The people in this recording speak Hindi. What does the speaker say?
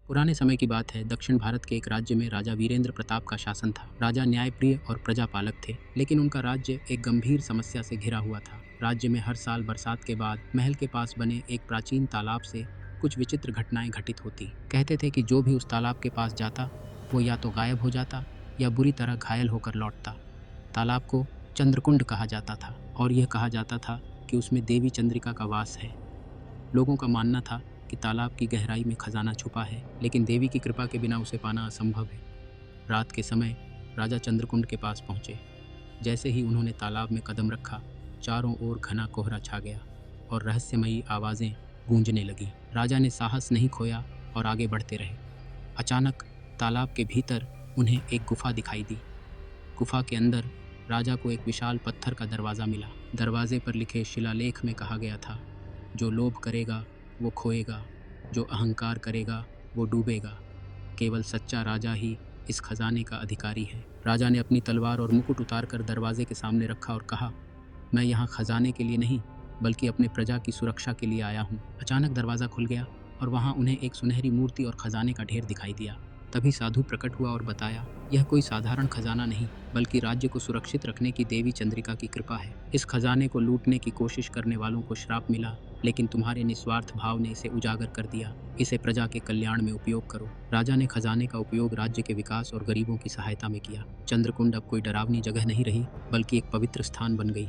पुराने समय की बात है। दक्षिण भारत के एक राज्य में राजा वीरेंद्र प्रताप का शासन था। राजा न्यायप्रिय और प्रजापालक थे, लेकिन उनका राज्य एक गंभीर समस्या से घिरा हुआ था। राज्य में हर साल बरसात के बाद महल के पास बने एक प्राचीन तालाब से कुछ विचित्र घटनाएं घटित होती। कहते थे कि जो भी उस तालाब के पास जाता वो या तो गायब हो जाता या बुरी तरह घायल होकर लौटता। तालाब को चंद्रकुंड कहा जाता था और यह कहा जाता था कि उसमें देवी चंद्रिका का वास है। लोगों का मानना था कि तालाब की गहराई में खजाना छुपा है, लेकिन देवी की कृपा के बिना उसे पाना असंभव है। रात के समय राजा चंद्रकुंड के पास पहुंचे। जैसे ही उन्होंने तालाब में कदम रखा, चारों ओर घना कोहरा छा गया और रहस्यमयी आवाजें गूंजने लगी। राजा ने साहस नहीं खोया और आगे बढ़ते रहे। अचानक तालाब के भीतर उन्हें एक गुफा दिखाई दी। गुफा के अंदर राजा को एक विशाल पत्थर का दरवाजा मिला। दरवाजे पर लिखे शिलालेख में कहा गया था, जो लोभ करेगा वो खोएगा, जो अहंकार करेगा वो डूबेगा। केवल सच्चा राजा ही इस खजाने का अधिकारी है। राजा ने अपनी तलवार और मुकुट उतारकर दरवाजे के सामने रखा और कहा, मैं यहाँ खजाने के लिए नहीं बल्कि अपने प्रजा की सुरक्षा के लिए आया हूँ। अचानक दरवाजा खुल गया और वहाँ उन्हें एक सुनहरी मूर्ति और खजाने का ढेर दिखाई दिया। तभी साधु प्रकट हुआ और बताया, यह कोई साधारण खजाना नहीं बल्कि राज्य को सुरक्षित रखने की देवी चंद्रिका की कृपा है। इस खजाने को लूटने की कोशिश करने वालों को श्राप मिला, लेकिन तुम्हारे निस्वार्थ भाव ने इसे उजागर कर दिया। इसे प्रजा के कल्याण में उपयोग करो। राजा ने खजाने का उपयोग राज्य के विकास और गरीबों की सहायता में किया। चंद्रकुंड अब कोई डरावनी जगह नहीं रही बल्कि एक पवित्र स्थान बन गई।